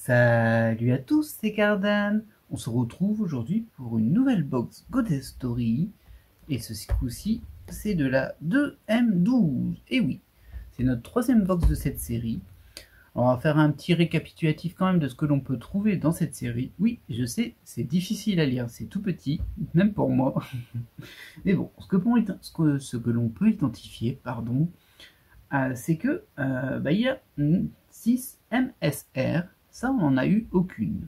Salut à tous, c'est Cardan. On se retrouve aujourd'hui pour une nouvelle box Goddess Story. Et ce coup-ci, c'est de la 2M12. Et oui, c'est notre troisième box de cette série. On va faire un petit récapitulatif quand même de ce que l'on peut trouver dans cette série. Oui, je sais, c'est difficile à lire, c'est tout petit, même pour moi. Mais bon, ce que l'on peut identifier, c'est que il y a 6 MSR. Ça, on n'en a eu aucune.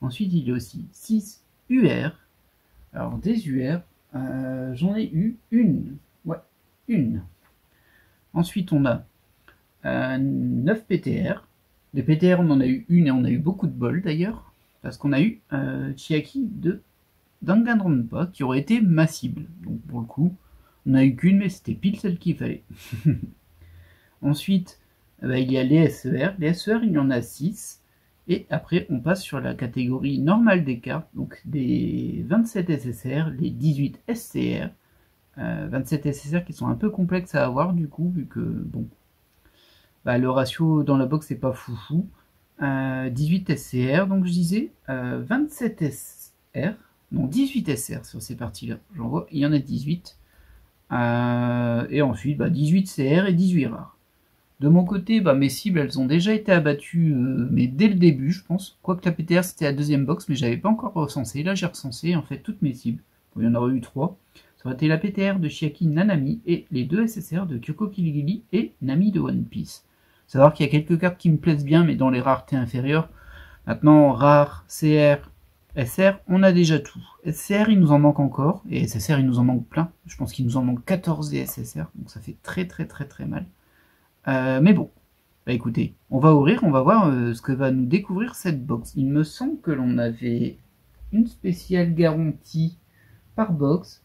Ensuite, il y a aussi 6 UR. Alors, des UR, j'en ai eu une. Ouais, une. Ensuite, on a 9 PTR. Les PTR, on en a eu une et on a eu beaucoup de bol d'ailleurs. Parce qu'on a eu Chiaki de Danganronpa qui aurait été ma cible. Donc, pour le coup, on n'a eu qu'une, mais c'était pile celle qu'il fallait. Ensuite, il y a les SER. Les SER, il y en a 6. Et après, on passe sur la catégorie normale des cartes, donc des 27 SSR, les 18 SCR. 27 SSR qui sont un peu complexes à avoir du coup, vu que bon, le ratio dans la box c'est pas foufou. 18 SCR, donc je disais 27 SR, non 18 SR sur ces parties-là. J'en vois, il y en a 18. Et ensuite 18 CR et 18 rares. De mon côté, mes cibles, elles ont déjà été abattues, mais dès le début, je pense. Quoique la PTR, c'était la deuxième box, mais j'avais pas encore recensé. Là, j'ai recensé, en fait, toutes mes cibles. Bon, il y en aurait eu 3. Ça aurait été la PTR de Chiaki Nanami et les 2 SSR de Kyoko Kiligili et Nami de One Piece. Savoir qu'il y a quelques cartes qui me plaisent bien, mais dans les raretés inférieures. Maintenant, rare, CR, SR, on a déjà tout. SCR, il nous en manque encore, et SSR, il nous en manque plein. Je pense qu'il nous en manque 14 des SSR, donc ça fait très mal. Mais bon, écoutez, on va ouvrir, on va voir ce que va nous découvrir cette box. Il me semble que l'on avait une spéciale garantie par box.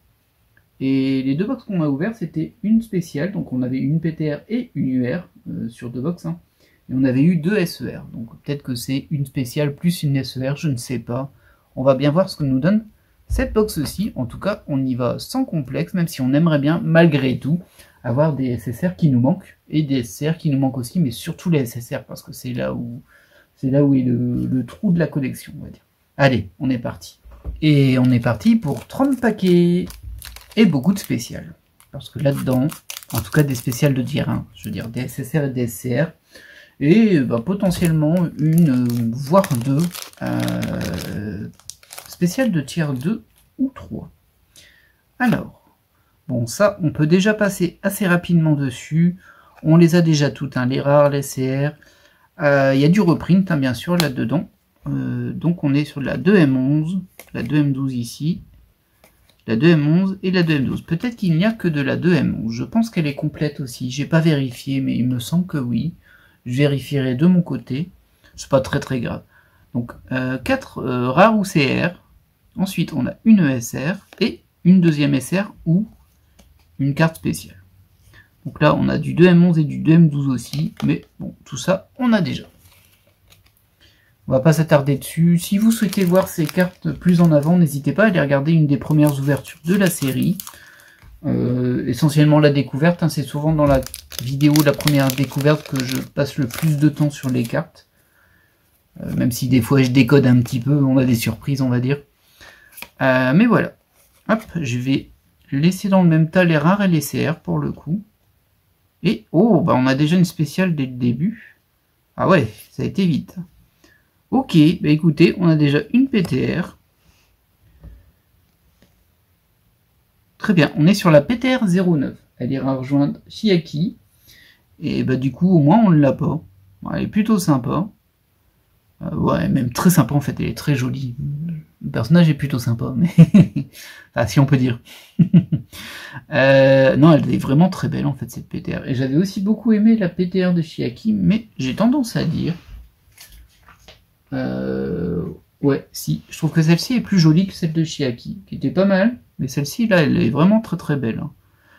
Et les deux box qu'on a ouvertes, c'était une spéciale. Donc on avait une PTR et une UR sur deux box. Et on avait eu 2 SER. Donc peut-être que c'est une spéciale plus une SER, je ne sais pas. On va bien voir ce que nous donne cette box-ci. En tout cas, on y va sans complexe, même si on aimerait bien, malgré tout, avoir des SSR qui nous manquent, et des SSR qui nous manquent aussi, mais surtout les SSR, parce que c'est là où est le trou de la collection, on va dire. Allez, on est parti. Et on est parti pour 30 paquets, et beaucoup de spéciales. Parce que là-dedans, en tout cas des spéciales de tier 1, je veux dire des SSR et des SCR, et potentiellement une, voire deux, spéciales de tier 2 ou 3. Alors, bon, ça, on peut déjà passer assez rapidement dessus. On les a déjà toutes, les rares, les CR. Il y a du reprint, bien sûr, là-dedans. Donc, on est sur la 2M11, la 2M12 ici, la 2M11 et la 2M12. Peut-être qu'il n'y a que de la 2M11. Je pense qu'elle est complète aussi. J'ai pas vérifié, mais il me semble que oui. Je vérifierai de mon côté. C'est pas très grave. Donc, 4 rares ou CR. Ensuite, on a une ESR et une deuxième SR ou une carte spéciale. Donc là, on a du 2M11 et du 2M12 aussi, mais bon, tout ça, on a déjà. On va pas s'attarder dessus. Si vous souhaitez voir ces cartes plus en avant, n'hésitez pas à aller regarder une des premières ouvertures de la série. Essentiellement la découverte, c'est souvent dans la vidéo, la première découverte, que je passe le plus de temps sur les cartes. Même si des fois je décode un petit peu, on a des surprises, on va dire. Mais voilà. Hop, je vais laisser dans le même tas les rares et les CR pour le coup. Et, oh, on a déjà une spéciale dès le début. Ah ouais, ça a été vite. Ok, écoutez, on a déjà une PTR. Très bien, on est sur la PTR 09. Elle ira rejoindre Chiaki. Et du coup, au moins, on ne l'a pas. Elle est plutôt sympa. Ouais, même très sympa en fait, elle est très jolie. Le personnage est plutôt sympa, mais enfin, si on peut dire. Non, elle est vraiment très belle en fait cette PTR. Et j'avais aussi beaucoup aimé la PTR de Chiaki, mais j'ai tendance à dire, ouais, si, je trouve que celle-ci est plus jolie que celle de Chiaki, qui était pas mal, mais celle-ci là, elle est vraiment très belle.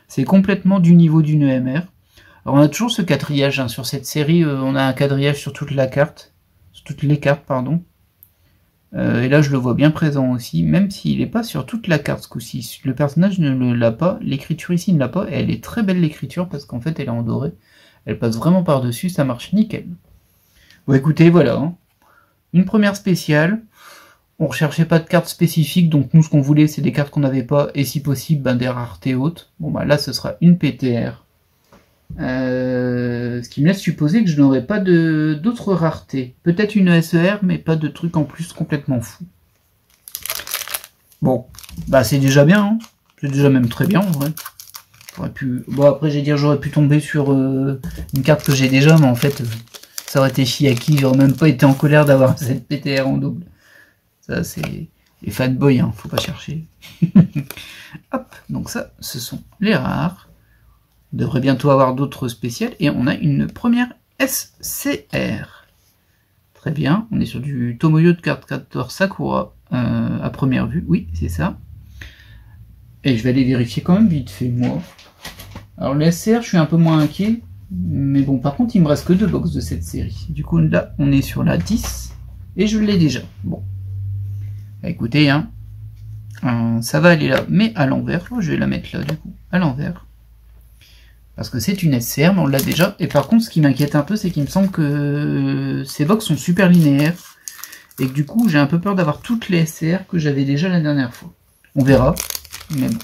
C'est complètement du niveau d'une EMR. Alors on a toujours ce quadrillage sur cette série, on a un quadrillage sur toute la carte. Toutes les cartes, pardon. Et là, je le vois bien présent aussi, même s'il n'est pas sur toute la carte ce coup-ci. Le personnage ne l'a pas, l'écriture ici ne l'a pas, et elle est très belle l'écriture, parce qu'en fait, elle est en doré. Elle passe vraiment par-dessus, ça marche nickel. Bon, écoutez, voilà. une première spéciale. On recherchait pas de cartes spécifiques, donc nous ce qu'on voulait c'est des cartes qu'on n'avait pas, et si possible ben, des raretés hautes. Bon bah là ce sera une PTR. Ce qui me laisse supposer que je n'aurai pas d'autres raretés. Peut-être une SER, mais pas de trucs en plus complètement fou. Bon, bah c'est déjà bien, hein. C'est déjà même très bien en vrai. Bon après j'ai dire j'aurais pu tomber sur une carte que j'ai déjà, mais en fait ça aurait été chiaki, j'aurais même pas été en colère d'avoir cette PTR en double. Ça c'est les fanboys, hein, faut pas chercher. Hop, donc ça ce sont les rares. On devrait bientôt avoir d'autres spéciales. Et on a une première SCR. Très bien. On est sur du Tomoyo de carte 14 Sakura. À première vue. Oui, c'est ça. Et je vais aller vérifier quand même vite fait, moi. Alors les SCR, je suis un peu moins inquiet. Mais bon, par contre, il me reste que 2 box de cette série. Du coup, là, on est sur la 10. Et je l'ai déjà. Bon. Écoutez, hein. Ça va aller là. Mais à l'envers. Je vais la mettre là, du coup. À l'envers. Parce que c'est une SCR, mais on l'a déjà. Et par contre, ce qui m'inquiète un peu, c'est qu'il me semble que ces box sont super linéaires. Et que du coup, j'ai un peu peur d'avoir toutes les SCR que j'avais déjà la dernière fois. On verra. Mais bon.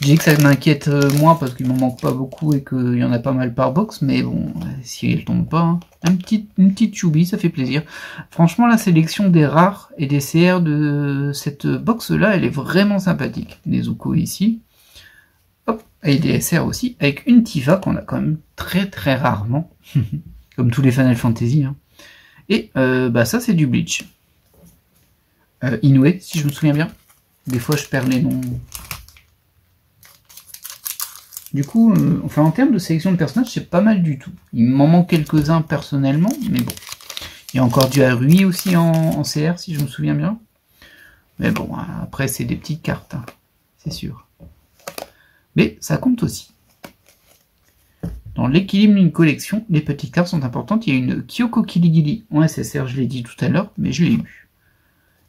Je dis que ça m'inquiète moins parce qu'il m'en manque pas beaucoup et qu'il y en a pas mal par box. Mais bon, si elle tombe pas, hein. Une petite choubi, ça fait plaisir. Franchement, la sélection des rares et des CR de cette box-là, elle est vraiment sympathique. Nezuko ici. Hop, et des SR aussi, avec une Tifa qu'on a quand même très très rarement, comme tous les Final Fantasy. Hein. Et bah ça c'est du Bleach. Inoue, si je me souviens bien. Des fois je perds les noms. Du coup, enfin en termes de sélection de personnages, c'est pas mal du tout. Il m'en manque quelques-uns personnellement, mais bon. Il y a encore du Harui aussi en CR, si je me souviens bien. Mais bon, après c'est des petites cartes, hein, c'est sûr. Mais ça compte aussi. Dans l'équilibre d'une collection, les petites cartes sont importantes. Il y a une Kyoko Kiligili en SSR, je l'ai dit tout à l'heure, mais je l'ai eu.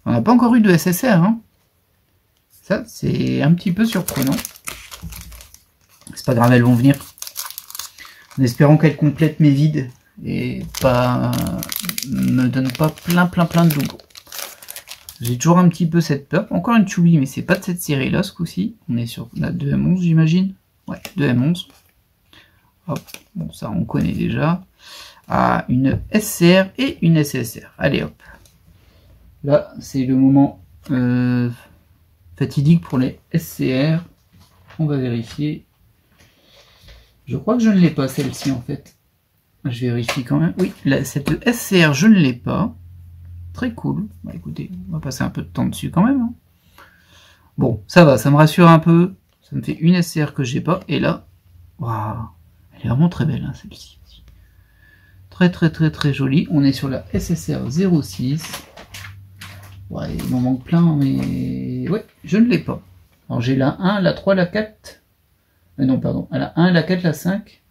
On n'a pas encore eu de SSR, hein. Ça, c'est un petit peu surprenant. C'est pas grave, elles vont venir. En espérant qu'elles complètent mes vides et pas me donnent pas plein de doublons. J'ai toujours un petit peu cette peur. Encore une Choubi, mais c'est pas de cette série-là ce coup-ci. On est sur la 2M11, j'imagine. Ouais, 2M11. Hop, bon, ça on connaît déjà. Ah, une SCR et une SSR. Allez hop. Là, c'est le moment fatidique pour les SCR. On va vérifier. Je crois que je ne l'ai pas celle-ci en fait. Je vérifie quand même. Oui, là, cette SCR, je ne l'ai pas. Très cool. Bah écoutez, on va passer un peu de temps dessus quand même. Hein. Bon, ça va, ça me rassure un peu. Ça me fait une SCR que j'ai pas. Et là, waouh, elle est vraiment très belle hein, celle-ci. Très jolie. On est sur la SSR 06. Ouais, il m'en manque plein, mais ouais, je ne l'ai pas. Alors j'ai la 1, la 3, la 4. Non, pardon. La 1, la 4, la 5,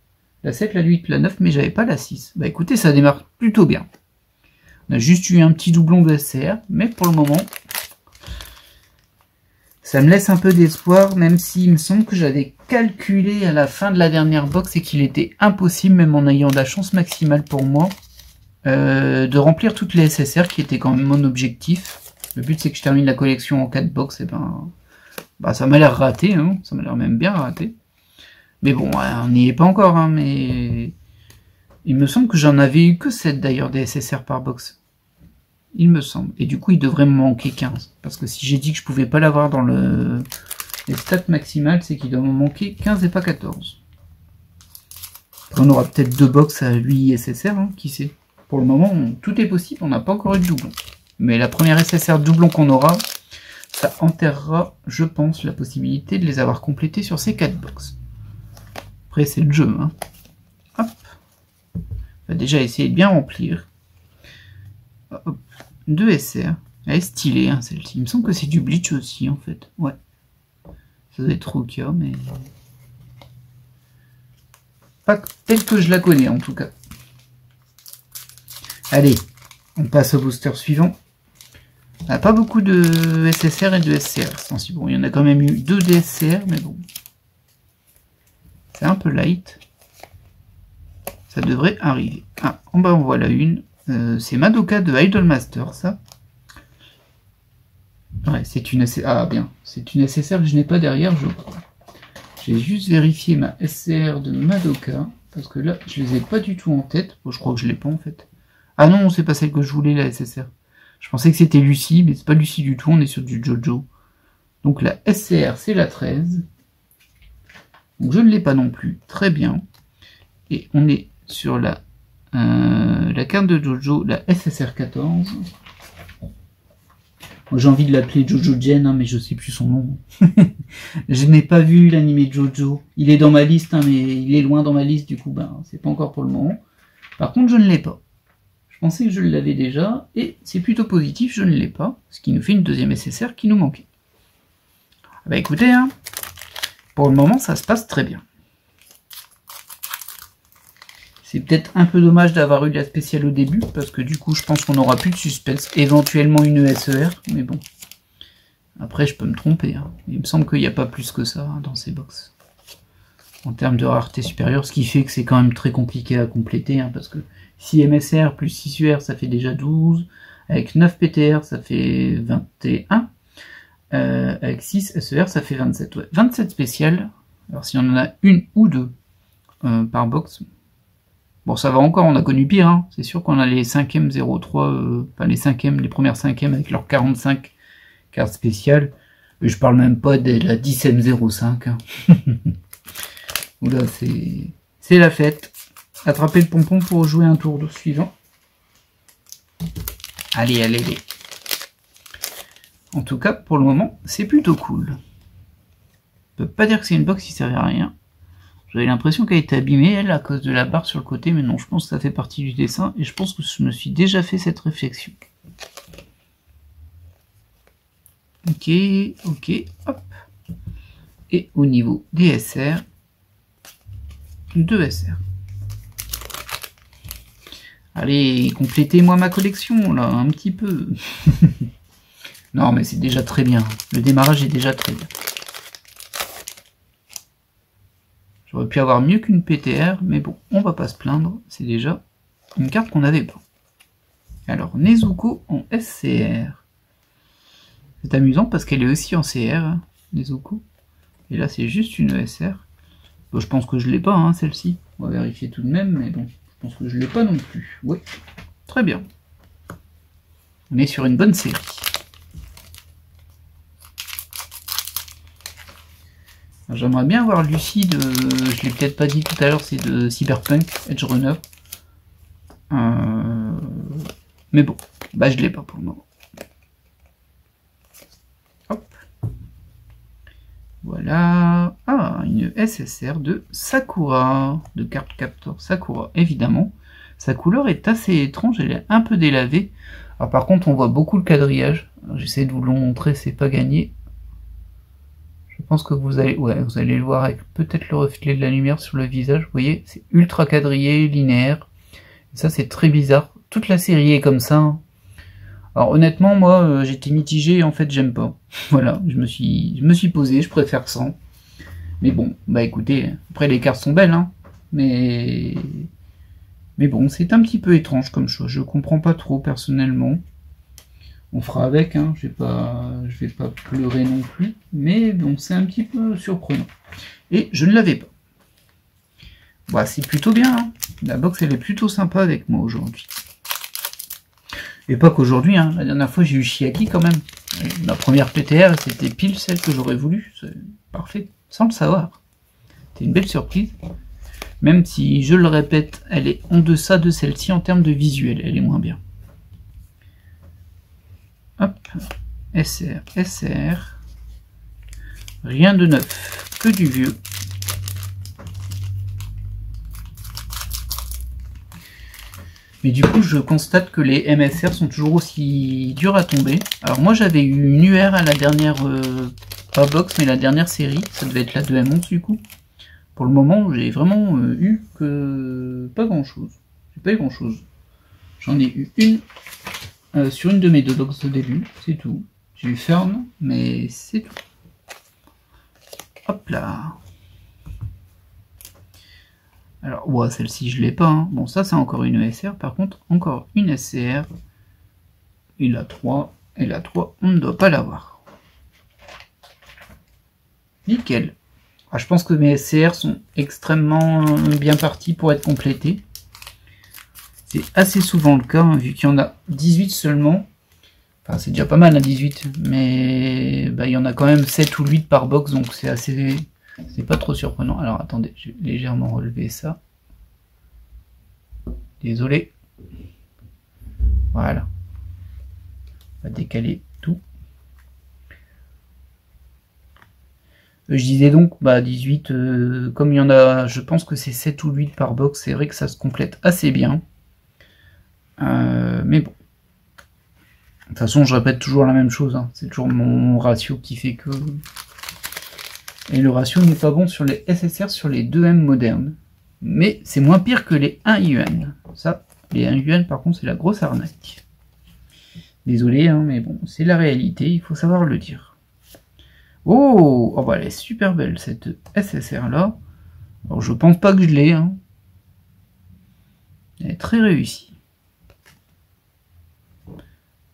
la 7, la 8, la 9, mais j'avais pas la 6. Bah écoutez, ça démarre plutôt bien. On a juste eu un petit doublon de SCR, mais pour le moment, ça me laisse un peu d'espoir, même s'il me semble que j'avais calculé à la fin de la dernière box et qu'il était impossible, même en ayant de la chance maximale pour moi, de remplir toutes les SSR, qui étaient quand même mon objectif. Le but c'est que je termine la collection en 4 box, et ben ça m'a l'air raté, hein, ça m'a l'air même bien raté. Mais bon, on n'y est pas encore, hein, mais il me semble que j'en avais eu que 7 d'ailleurs des SSR par box. Il me semble. Et du coup, il devrait me manquer 15. Parce que si j'ai dit que je pouvais pas l'avoir dans les stats maximales, c'est qu'il doit me manquer 15 et pas 14. Après, on aura peut-être 2 box à lui SSR, hein, qui sait. Pour le moment, tout est possible, on n'a pas encore eu de doublon. Mais la première SSR doublon qu'on aura, ça enterrera, je pense, la possibilité de les avoir complétés sur ces 4 box. Après, c'est le jeu. Hein. Hop. On va déjà essayer de bien remplir. Hop. 2 SR. Elle est stylée, hein, celle-ci. Il me semble que c'est du Bleach aussi, en fait. Ouais. Ça doit être Rukia, mais... pas telle que je la connais, en tout cas. Allez, on passe au booster suivant. On n'a pas beaucoup de SSR et de SCR. Bon, il y en a quand même eu 2 DSCR, mais bon. C'est un peu light. Ça devrait arriver. Ah, en bas, on voit la une. c'est Madoka de Idolmaster, ça. Ouais, c'est une SSR. Ah bien, c'est une SSR que je n'ai pas derrière, je crois. J'ai juste vérifié ma SCR de Madoka, parce que là, je les ai pas du tout en tête. Bon, je crois que je l'ai pas en fait. Ah non, c'est pas celle que je voulais, la SSR. Je pensais que c'était Lucie, mais c'est pas Lucie du tout, on est sur du Jojo. Donc la SCR, c'est la 13. Donc je ne l'ai pas non plus, très bien. Et on est sur la carte de Jojo, la SSR 14. J'ai envie de l'appeler Jojo Jen, hein, mais je sais plus son nom. Je n'ai pas vu l'animé Jojo. Il est dans ma liste, hein, mais il est loin dans ma liste, du coup, ben, c'est pas encore pour le moment. Par contre, je ne l'ai pas. Je pensais que je l'avais déjà, et c'est plutôt positif, je ne l'ai pas, ce qui nous fait une deuxième SSR qui nous manquait. Bah écoutez, hein, pour le moment, ça se passe très bien. C'est peut-être un peu dommage d'avoir eu la spéciale au début, parce que du coup, je pense qu'on n'aura plus de suspense. Éventuellement une SER, mais bon. Après, je peux me tromper. Hein. Il me semble qu'il n'y a pas plus que ça hein, dans ces box. En termes de rareté supérieure, ce qui fait que c'est quand même très compliqué à compléter, hein, parce que 6 MSR plus 6 UR, ça fait déjà 12. Avec 9 PTR, ça fait 21. Avec 6 SER, ça fait 27. Ouais. 27 spéciales. Alors, si on en a une ou deux par box... Bon, ça va encore, on a connu pire, hein. C'est sûr qu'on a les 5e 03, enfin les 5e, les premières 5e avec leurs 45 cartes spéciales. Et je parle même pas de la 10e 05. Hein. Oula, c'est la fête. Attrapez le pompon pour jouer un tour suivant. Allez, allez, allez. En tout cas, pour le moment, c'est plutôt cool. Je peux pas dire que c'est une box qui servait à rien. J'avais l'impression qu'elle était abîmée, elle, à cause de la barre sur le côté, mais non, je pense que ça fait partie du dessin, et je pense que je me suis déjà fait cette réflexion. Ok, ok, hop. Et au niveau des SR, 2 SR. Allez, complétez-moi ma collection, là, un petit peu. Non, mais c'est déjà très bien. Le démarrage est déjà très bien. J'aurais pu avoir mieux qu'une PTR, mais bon, on va pas se plaindre, c'est déjà une carte qu'on n'avait pas. Alors, Nezuko en SCR. C'est amusant parce qu'elle est aussi en CR, hein, Nezuko. Et là, c'est juste une SR. Bon, je pense que je l'ai pas, hein, celle-ci. On va vérifier tout de même, mais bon, je pense que je l'ai pas non plus. Oui, très bien. On est sur une bonne série. J'aimerais bien avoir Lucie de... Je l'ai peut-être pas dit tout à l'heure, c'est de Cyberpunk, Edge Runner. Mais bon, bah je l'ai pas pour le moment. Hop. Voilà. Ah, une SSR de Sakura, de Card Captor Sakura, évidemment. Sa couleur est assez étrange, elle est un peu délavée. Alors par contre, on voit beaucoup le quadrillage. J'essaie de vous le montrer, c'est pas gagné. Je pense que vous allez le voir avec peut-être le reflet de la lumière sur le visage. Vous voyez, c'est ultra quadrillé, linéaire. Et ça, c'est très bizarre. Toute la série est comme ça. Hein. Alors honnêtement, moi, j'étais mitigé. En fait, j'aime pas. Voilà, je me suis posé. Je préfère sans. Mais bon, bah écoutez, après les cartes sont belles, hein. Mais bon, c'est un petit peu étrange comme choix. Je comprends pas trop personnellement. On fera avec, hein. Je vais pas pleurer non plus, mais bon, c'est un petit peu surprenant. Et je ne l'avais pas. Bah, c'est plutôt bien, hein. La box, elle est plutôt sympa avec moi aujourd'hui. Et pas qu'aujourd'hui, hein. La dernière fois, j'ai eu Chiaki quand même. Ma première PTR, c'était pile celle que j'aurais voulu. C'est parfait, sans le savoir. C'était une belle surprise. Même si, je le répète, elle est en deçà de celle-ci en termes de visuel. Elle est moins bien. Hop, SR, SR, rien de neuf, que du vieux. Mais du coup, je constate que les MSR sont toujours aussi durs à tomber. Alors moi, j'avais eu une UR à la dernière, pas box, mais la dernière série. Ça devait être la 2M11 du coup. Pour le moment, j'ai vraiment eu que pas grand-chose. J'ai pas eu grand-chose. J'en ai eu une. Sur une de mes deux box de début, c'est tout. J'ai eu Fern, mais c'est tout. Hop là. Alors, ouais, celle-ci, je l'ai pas. Hein. Bon, ça, c'est encore une ESR. Par contre, encore une SCR. Et la 3. Et la 3, on ne doit pas l'avoir. Nickel. Ah, je pense que mes SCR sont extrêmement bien partis pour être complétés. C'est assez souvent le cas, hein, vu qu'il y en a 18 seulement. Enfin, c'est déjà pas mal, à 18. Mais bah, il y en a quand même 7 ou 8 par box, donc c'est assez... C'est pas trop surprenant. Alors, attendez, je vais légèrement relever ça. Désolé. Voilà. On va décaler tout. Je disais donc, bah 18, comme il y en a, je pense que c'est 7 ou 8 par box, c'est vrai que ça se complète assez bien. Mais bon. De toute façon, je répète toujours la même chose, hein. C'est toujours mon ratio qui fait que... Et le ratio n'est pas bon sur les SSR, sur les 2M modernes. Mais c'est moins pire que les 1 UN. Ça, les 1 UN, par contre, c'est la grosse arnaque. Désolé, hein, mais bon, c'est la réalité, il faut savoir le dire. Oh, oh bah, elle est super belle, cette SSR-là. Alors, je pense pas que je l'ai, hein. Elle est très réussie.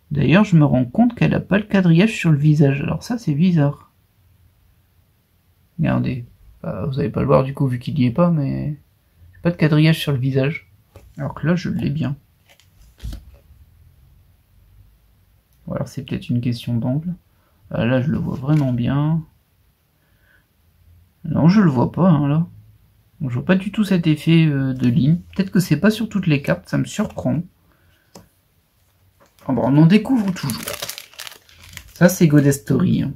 D'ailleurs, je me rends compte qu'elle n'a pas le quadrillage sur le visage. Alors ça, c'est bizarre. Regardez. Bah, vous n'allez pas le voir du coup, vu qu'il n'y est pas, mais... Pas de quadrillage sur le visage. Alors que là, je l'ai bien. Ou alors c'est peut-être une question d'angle. Là, je le vois vraiment bien. Non, je le vois pas, hein, là. Donc, je vois pas du tout cet effet de ligne. Peut-être que c'est pas sur toutes les cartes, ça me surprend. Ah bon, on en découvre toujours. Ça, c'est Goddess Story. Hein.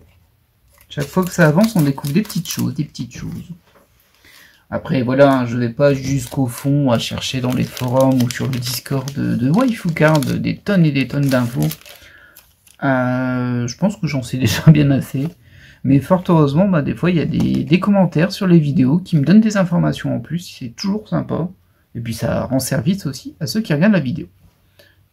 Chaque fois que ça avance, on découvre des petites choses, Après, voilà, je vais pas jusqu'au fond à chercher dans les forums ou sur le Discord de Waifu Card des tonnes et des tonnes d'infos. Je pense que j'en sais déjà bien assez. Mais fort heureusement, bah, des fois, il y a des commentaires sur les vidéos qui me donnent des informations en plus. C'est toujours sympa. Et puis, ça rend service aussi à ceux qui regardent la vidéo.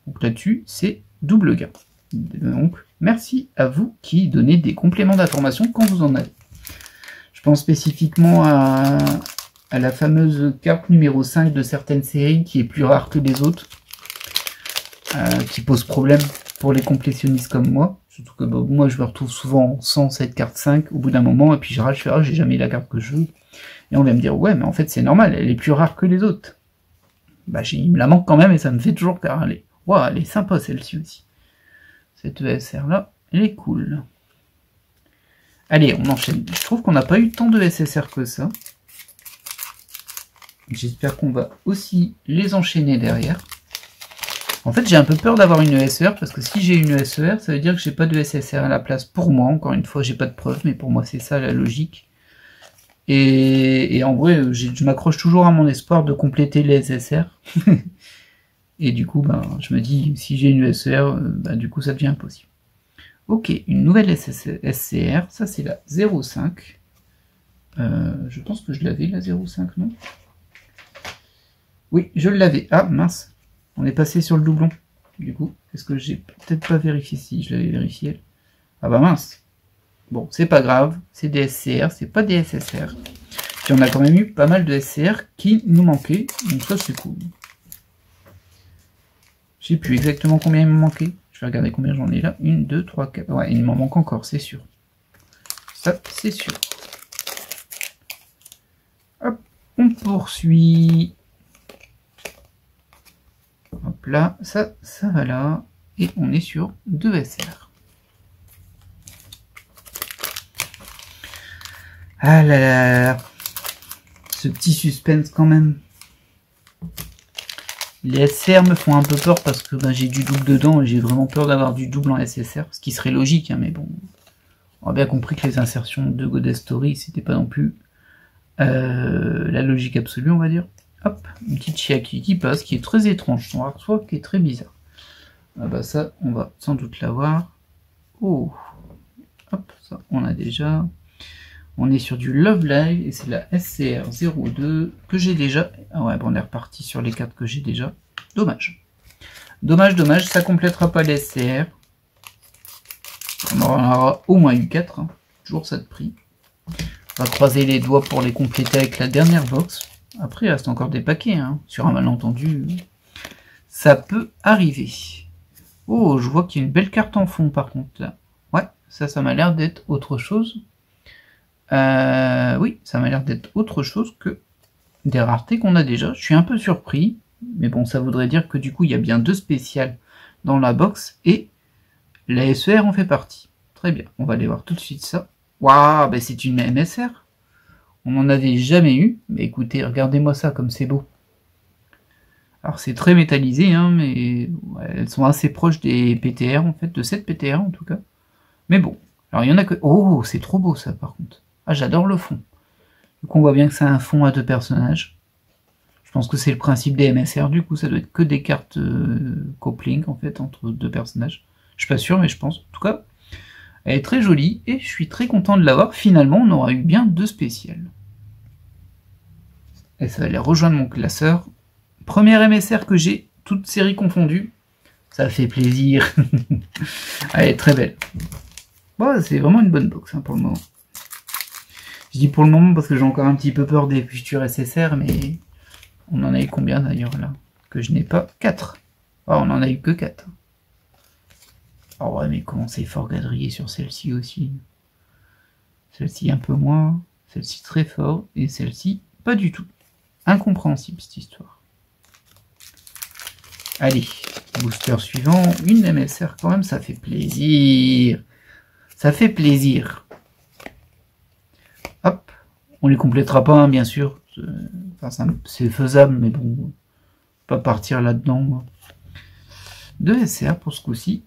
Donc là-dessus, c'est double gain. Donc, merci à vous qui donnez des compléments d'information quand vous en avez. Je pense spécifiquement à la fameuse carte numéro 5 de certaines séries qui est plus rare que les autres, qui pose problème pour les complétionnistes comme moi. Surtout que bah, moi je me retrouve souvent sans cette carte 5 au bout d'un moment, et puis je rage, ah, j'ai jamais la carte que je veux. Et on va me dire, ouais, mais en fait c'est normal, elle est plus rare que les autres. Bah, il me la manque quand même et ça me fait toujours râler. Waouh, elle est sympa celle-ci aussi. Cette ESR là, elle est cool. Allez, on enchaîne. Je trouve qu'on n'a pas eu tant de SSR que ça. J'espère qu'on va aussi les enchaîner derrière. En fait, j'ai un peu peur d'avoir une ESR, parce que si j'ai une ESR, ça veut dire que j'ai pas de SSR à la place pour moi. Encore une fois, j'ai pas de preuve, mais pour moi, c'est ça la logique. Et en vrai, je m'accroche toujours à mon espoir de compléter les SSR. Et du coup, ben, je me dis, si j'ai une ESR, ben, du coup, ça devient impossible. Ok, une nouvelle SCR, ça c'est la 05. Je pense que je l'avais, la 05, non? Oui, je l'avais. Ah, mince. On est passé sur le doublon. Du coup, est-ce que j'ai peut-être pas vérifié si je l'avais vérifié? Ah bah mince. Bon, c'est pas grave. C'est des SCR, c'est pas des SSR. Puis on a quand même eu pas mal de SCR qui nous manquaient. Donc ça, c'est cool. Je sais plus exactement combien il me manquait. Je vais regarder combien j'en ai là. 1, 2, 3, 4. Ouais, il m'en manque encore, c'est sûr. Ça, c'est sûr. Hop, on poursuit. Hop là, ça va là. Et on est sur 2 SR. Ah là là. Ce petit suspense quand même. Les SCR me font un peu peur parce que bah, j'ai du double dedans et j'ai vraiment peur d'avoir du double en SSR, ce qui serait logique, hein, mais bon. On a bien compris que les insertions de Goddess Story, c'était pas non plus la logique absolue, on va dire. Hop, une petite Chiaki qui passe, qui est très étrange, son artwork qui est très bizarre. Ah bah ça, on va sans doute l'avoir. Oh, hop, ça, on a déjà. On est sur du Love Live et c'est la SCR02 que j'ai déjà. Ah ouais, bon, on est reparti sur les cartes que j'ai déjà. Dommage. Dommage, ça complétera pas les SCR. On en aura au moins eu 4. Hein. Toujours ça de prix. On va croiser les doigts pour les compléter avec la dernière box. Après, il reste encore des paquets, hein. Sur un malentendu, ça peut arriver. Oh, je vois qu'il y a une belle carte en fond, par contre, là. Ouais, ça m'a l'air d'être autre chose. Oui, ça m'a l'air d'être autre chose que des raretés qu'on a déjà. Je suis un peu surpris, mais bon, ça voudrait dire que du coup, il y a bien 2 spéciales dans la box, et la SER en fait partie. Très bien, on va aller voir tout de suite ça. Waouh, bah c'est une MSR. On n'en avait jamais eu. Mais écoutez, regardez-moi ça comme c'est beau. Alors c'est très métallisé, hein, mais ouais, elles sont assez proches des PTR en fait, de cette PTR en tout cas. Mais bon, alors il y en a que... Oh, c'est trop beau ça par contre. Ah, j'adore le fond. Donc on voit bien que c'est un fond à 2 personnages. Je pense que c'est le principe des MSR, du coup ça doit être que des cartes coupling en fait entre 2 personnages. Je suis pas sûr, mais je pense. En tout cas, elle est très jolie et je suis très content de l'avoir. Finalement, on aura eu bien 2 spéciales. Et ça va aller rejoindre mon classeur. Première MSR que j'ai, toutes séries confondues. Ça fait plaisir. Elle est très belle. Bon, c'est vraiment une bonne box hein, pour le moment. Je dis pour le moment parce que j'ai encore un petit peu peur des futurs SSR, mais on en a eu combien d'ailleurs là? Que je n'ai pas 4. Oh, on en a eu que 4. Oh ouais, mais comment c'est fort gadrier sur celle-ci aussi. Celle-ci un peu moins, celle-ci très fort, et celle-ci pas du tout. Incompréhensible cette histoire. Allez, booster suivant, une MSR quand même, ça fait plaisir. Ça fait plaisir. Hop, on les complétera pas, hein, bien sûr. Enfin, c'est faisable, mais bon, pas partir là-dedans. 2 SR pour ce coup-ci.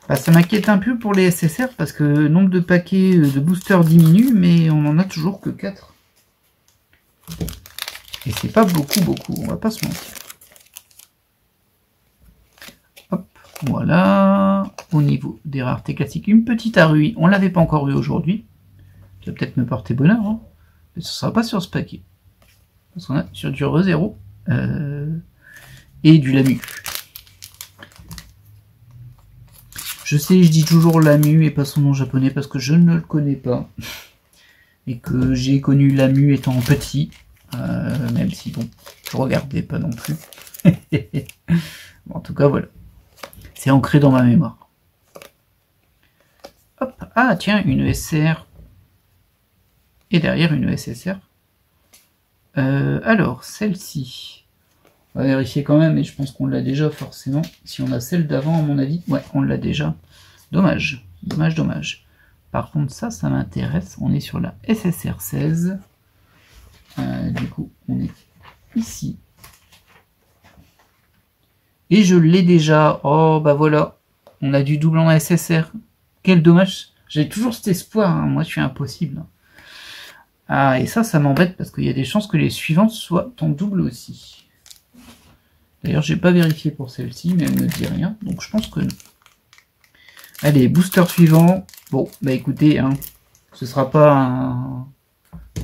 Bah, ça m'inquiète un peu pour les SSR parce que le nombre de paquets de boosters diminue, mais on en a toujours que 4. Et c'est pas beaucoup, on va pas se mentir. Hop, voilà. Au niveau des raretés classiques, une petite Arui. On l'avait pas encore eu aujourd'hui. Ça va peut-être me porter bonheur, hein. Mais ce sera pas sur ce paquet. Parce qu'on a sur du Re0 et du Lamu. Je sais, je dis toujours Lamu et pas son nom japonais parce que je ne le connais pas. Et que j'ai connu Lamu étant petit. Même si, bon, je regardais pas non plus. Bon, en tout cas, voilà. C'est ancré dans ma mémoire. Hop. Ah, tiens, une SR. Et derrière, une SSR. Alors, celle-ci. On va vérifier quand même, mais je pense qu'on l'a déjà forcément. Si on a celle d'avant, à mon avis, ouais, on l'a déjà. Dommage, dommage. Par contre, ça m'intéresse. On est sur la SSR 16. Du coup, on est ici. Et je l'ai déjà. Oh, bah voilà. On a du double en SSR. Quel dommage. J'ai toujours cet espoir. Hein. Moi, je suis impossible. Ah, et ça m'embête parce qu'il y a des chances que les suivantes soient en double aussi. D'ailleurs, j'ai pas vérifié pour celle-ci, mais elle ne dit rien. Donc, je pense que non. Allez, booster suivant. Bon, bah écoutez, hein, ce sera pas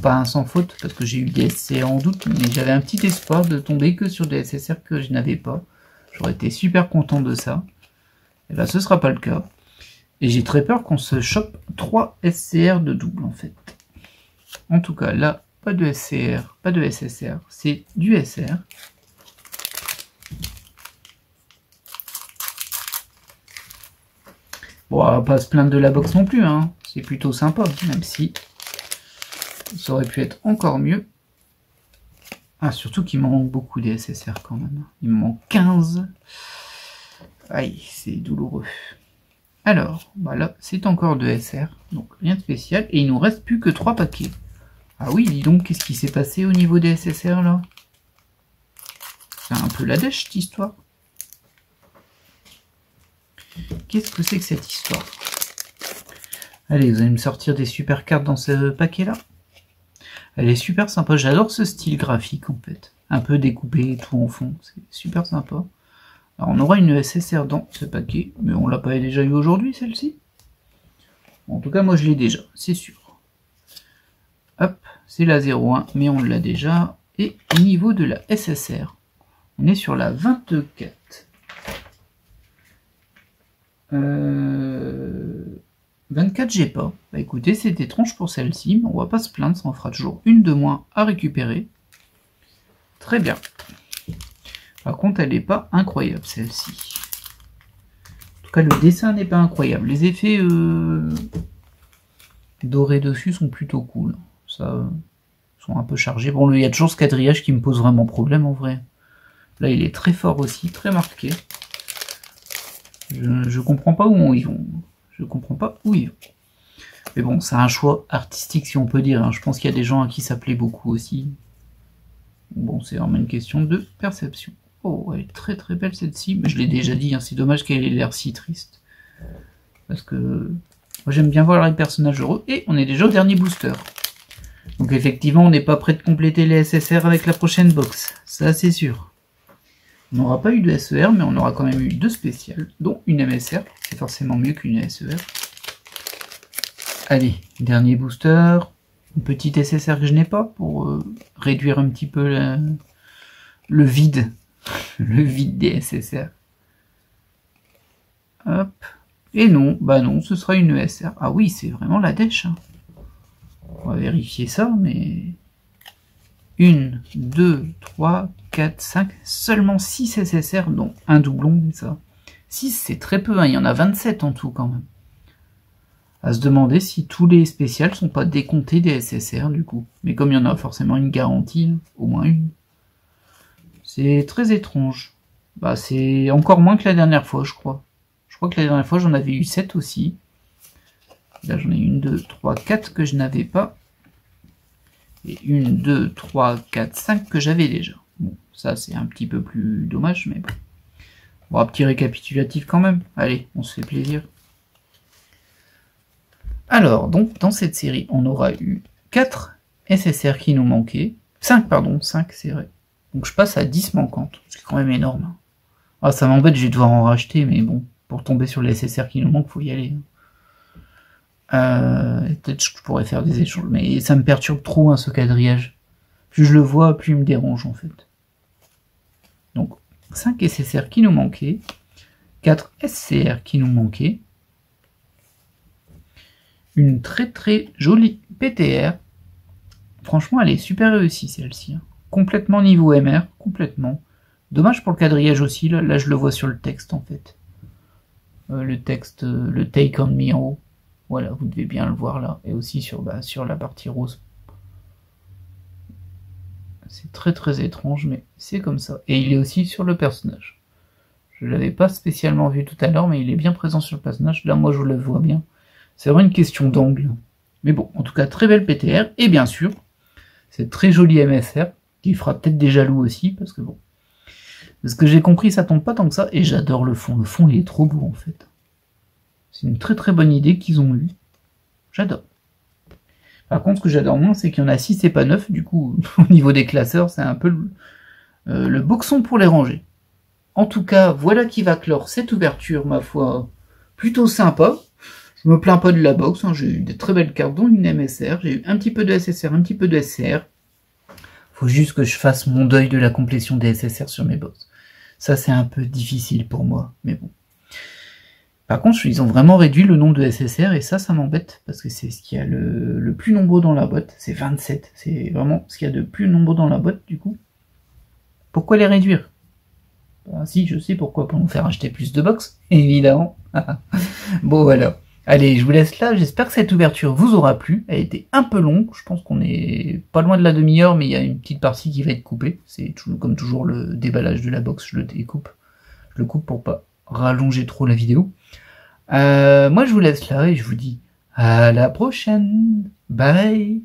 un sans faute parce que j'ai eu des SCR en doute, mais j'avais un petit espoir de tomber que sur des SSR que je n'avais pas. J'aurais été super content de ça. Et là, ce sera pas le cas. Et j'ai très peur qu'on se chope 3 SCR de double en fait. En tout cas, là, pas de SCR, pas de SSR, c'est du SR. Bon, on va pas se plaindre de la box non plus, hein. C'est plutôt sympa, même si ça aurait pu être encore mieux. Ah, surtout qu'il me manque beaucoup des SSR quand même. Il me manque 15. Aïe, c'est douloureux. Alors, bah là, c'est encore de SR, donc rien de spécial. Et il nous reste plus que 3 paquets. Ah oui, dis donc, qu'est-ce qui s'est passé au niveau des SSR là? C'est un peu la dèche cette histoire. Qu'est-ce que c'est que cette histoire? Allez, vous allez me sortir des super cartes dans ce paquet-là. Elle est super sympa. J'adore ce style graphique, en fait. Un peu découpé et tout en fond. C'est super sympa. Alors, on aura une SSR dans ce paquet. Mais on l'a pas déjà eu aujourd'hui, celle-ci. En tout cas, moi, je l'ai déjà. C'est sûr. Hop, c'est la 01. Mais on l'a déjà. Et au niveau de la SSR, on est sur la 24. 24, j'ai pas. Bah écoutez, c'est étrange pour celle-ci, mais on va pas se plaindre, ça en fera toujours une de moins à récupérer. Très bien. Par contre, elle n'est pas incroyable, celle-ci. En tout cas, le dessin n'est pas incroyable. Les effets dorés dessus sont plutôt cool. Ça, sont un peu chargés. Bon, il y a toujours ce quadrillage qui me pose vraiment problème, en vrai. Là, il est très fort aussi, très marqué. Je comprends pas où ils vont. Je comprends pas où ils vont. Mais bon, c'est un choix artistique, si on peut dire. Je pense qu'il y a des gens à qui ça plaît beaucoup aussi. Bon, c'est vraiment une question de perception. Oh, elle est très très belle celle-ci. Mais je l'ai déjà dit, c'est dommage qu'elle ait l'air si triste. Parce que moi j'aime bien voir les personnages heureux. Et on est déjà au dernier booster. Donc effectivement, on n'est pas prêt de compléter les SSR avec la prochaine box. Ça, c'est sûr. On n'aura pas eu de SER, mais on aura quand même eu 2 spéciales, dont une MSR. C'est forcément mieux qu'une SER. Allez, dernier booster. Une petite SSR que je n'ai pas pour réduire un petit peu le vide. Le vide des SSR. Hop. Et non, bah non, ce sera une SR. Ah oui, c'est vraiment la dèche. On va vérifier ça, mais... 1, 2, 3, 4, 5, seulement 6 SSR, dont un doublon, mais ça. 6, c'est très peu, il y en a 27 en tout quand même. À se demander si tous les spéciales sont pas décomptés des SSR du coup. Mais comme il y en a forcément une garantie, au moins une. C'est très étrange. Bah c'est encore moins que la dernière fois, je crois. Je crois que la dernière fois j'en avais eu 7 aussi. Là j'en ai 1, 2, 3, 4 que je n'avais pas. Et 1, 2, 3, 4, 5 que j'avais déjà. Bon, ça c'est un petit peu plus dommage, mais bon. Bon, un petit récapitulatif quand même. Allez, on se fait plaisir. Alors, donc, dans cette série, on aura eu 4 SSR qui nous manquaient. 5, pardon, 5, c'est vrai. Donc je passe à 10 manquantes, ce qui est quand même énorme. Ah, ça m'embête, je vais devoir en racheter, mais bon, pour tomber sur les SSR qui nous manquent, faut y aller. Peut-être que je pourrais faire des échanges, mais ça me perturbe trop ce quadrillage. Plus je le vois, plus il me dérange en fait. Donc 5 SSR qui nous manquaient, 4 SCR qui nous manquaient, une très très jolie PTR. Franchement, elle est super réussie celle-ci. Complètement niveau MR, complètement. Dommage pour le quadrillage aussi, là je le vois sur le texte en fait. Le texte, le Take On Me en haut. Voilà, vous devez bien le voir là. Et aussi sur la partie rose. C'est très très étrange, mais c'est comme ça. Et il est aussi sur le personnage. Je ne l'avais pas spécialement vu tout à l'heure, mais il est bien présent sur le personnage. Là, moi, je le vois bien. C'est vraiment une question d'angle. Mais bon, en tout cas, très belle PTR. Et bien sûr, c'est très joli MSR, qui fera peut-être des jaloux aussi, parce que bon... De ce que j'ai compris, ça tombe pas tant que ça. Et j'adore le fond. Le fond, il est trop beau, en fait. C'est une très très bonne idée qu'ils ont eue. J'adore. Par contre, ce que j'adore moins, c'est qu'il y en a 6 et pas 9. Du coup, au niveau des classeurs, c'est un peu le boxon pour les ranger. En tout cas, voilà qui va clore cette ouverture, ma foi, plutôt sympa. Je me plains pas de la box, j'ai eu des très belles cartes, dont une MSR. J'ai eu un petit peu de SSR, un petit peu de SCR. Faut juste que je fasse mon deuil de la complétion des SSR sur mes box. Ça, c'est un peu difficile pour moi, mais bon. Par contre, ils ont vraiment réduit le nombre de SSR, et ça m'embête, parce que c'est ce qu'il y a le plus nombreux dans la boîte. C'est 27. C'est vraiment ce qu'il y a de plus nombreux dans la boîte, du coup. Pourquoi les réduire? Ben, si, je sais pourquoi, pour nous faire acheter plus de box, évidemment. Bon, voilà. Allez, je vous laisse là. J'espère que cette ouverture vous aura plu. Elle était un peu longue. Je pense qu'on est pas loin de la demi-heure, mais il y a une petite partie qui va être coupée. C'est comme toujours le déballage de la box. Je le découpe. Je le coupe pour pas rallonger trop la vidéo. Moi, je vous laisse là et je vous dis à la prochaine. Bye.